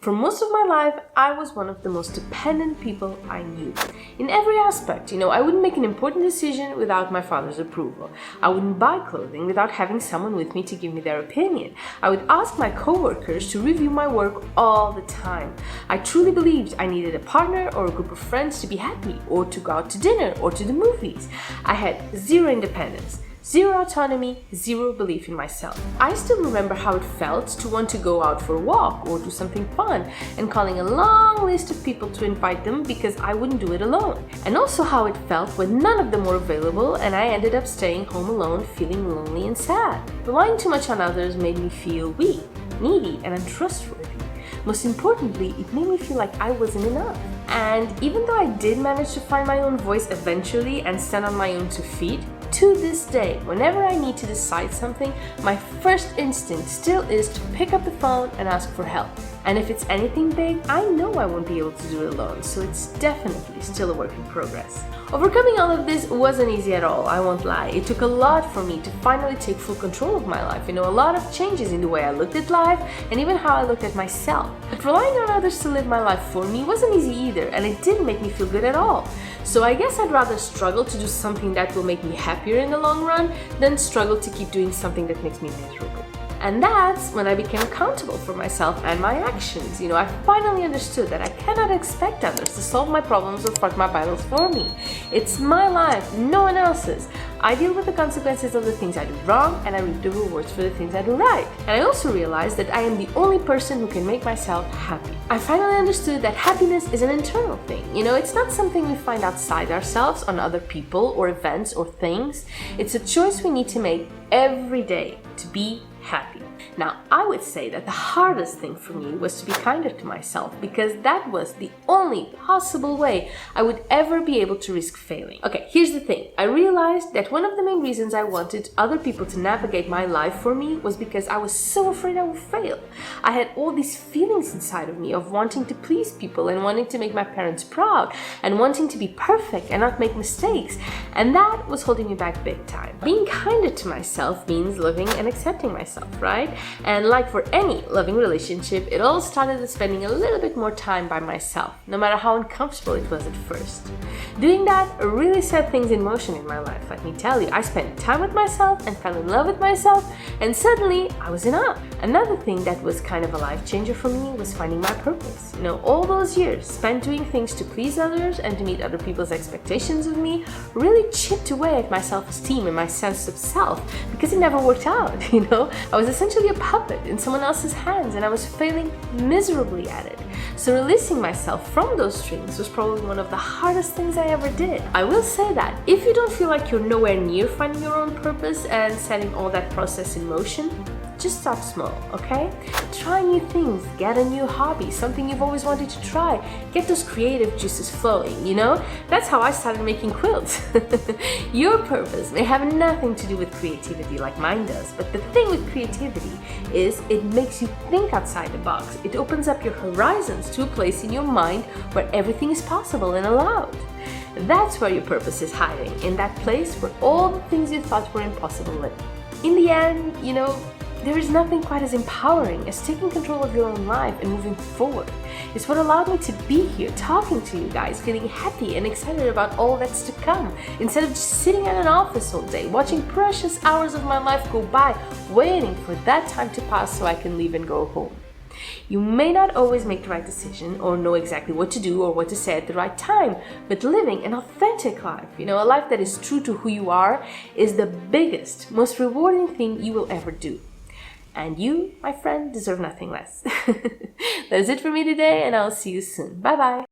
For most of my life, I was one of the most dependent people I knew. In every aspect, I wouldn't make an important decision without my father's approval. I wouldn't buy clothing without having someone with me to give me their opinion. I would ask my coworkers to review my work all the time. I truly believed I needed a partner or a group of friends to be happy, or to go out to dinner or to the movies. I had zero independence. Zero autonomy, zero belief in myself. I still remember how it felt to want to go out for a walk or do something fun and calling a long list of people to invite them because I wouldn't do it alone. And also how it felt when none of them were available and I ended up staying home alone feeling lonely and sad. Relying too much on others made me feel weak, needy, and untrustworthy. Most importantly, it made me feel like I wasn't enough. And even though I did manage to find my own voice eventually and stand on my own 2 feet, to this day, whenever I need to decide something, my first instinct still is to pick up the phone and ask for help. And if it's anything big, I know I won't be able to do it alone, so it's definitely still a work in progress. Overcoming all of this wasn't easy at all, I won't lie. It took a lot for me to finally take full control of my life. A lot of changes in the way I looked at life and even how I looked at myself. But relying on others to live my life for me wasn't easy either, and it didn't make me feel good at all. So I guess I'd rather struggle to do something that will make me happier in the long run than struggle to keep doing something that makes me miserable. And that's when I became accountable for myself and my actions. I finally understood that I cannot expect others to solve my problems or fight my battles for me. It's my life, no one else's. I deal with the consequences of the things I do wrong, and I reap the rewards for the things I do right. And I also realized that I am the only person who can make myself happy. I finally understood that happiness is an internal thing. It's not something we find outside ourselves on other people or events or things. It's a choice we need to make every day to be happy. Now, I would say that the hardest thing for me was to be kinder to myself, because that was the only possible way I would ever be able to risk failing. Okay, here's the thing. I realized that one of the main reasons I wanted other people to navigate my life for me was because I was so afraid I would fail. I had all these feelings inside of me of wanting to please people and wanting to make my parents proud and wanting to be perfect and not make mistakes. And that was holding me back big time. Being kinder to myself means loving and accepting myself, right? And like for any loving relationship, it all started with spending a little bit more time by myself, no matter how uncomfortable it was at first. Doing that really set things in motion in my life, let me tell you. I spent time with myself and fell in love with myself, and suddenly I was enough. Another thing that was kind of a life changer for me was finding my purpose. All those years spent doing things to please others and to meet other people's expectations of me really chipped away at my self-esteem and my sense of self, because it never worked out. I was essentially a puppet in someone else's hands, and I was failing miserably at it. So releasing myself from those strings was probably one of the hardest things I ever did. I will say that if you don't feel like you're nowhere near finding your own purpose and setting all that process in motion, just start small, okay? Try new things, get a new hobby, something you've always wanted to try. Get those creative juices flowing, That's how I started making quilts. Your purpose may have nothing to do with creativity like mine does, but the thing with creativity is it makes you think outside the box. It opens up your horizons to a place in your mind where everything is possible and allowed. That's where your purpose is hiding, in that place where all the things you thought were impossible live. In the end, there is nothing quite as empowering as taking control of your own life and moving forward. It's what allowed me to be here talking to you guys, feeling happy and excited about all that's to come, instead of just sitting in an office all day, watching precious hours of my life go by, waiting for that time to pass so I can leave and go home. You may not always make the right decision or know exactly what to do or what to say at the right time, but living an authentic life, a life that is true to who you are, is the biggest, most rewarding thing you will ever do. And you, my friend, deserve nothing less. That is it for me today, and I'll see you soon. Bye-bye.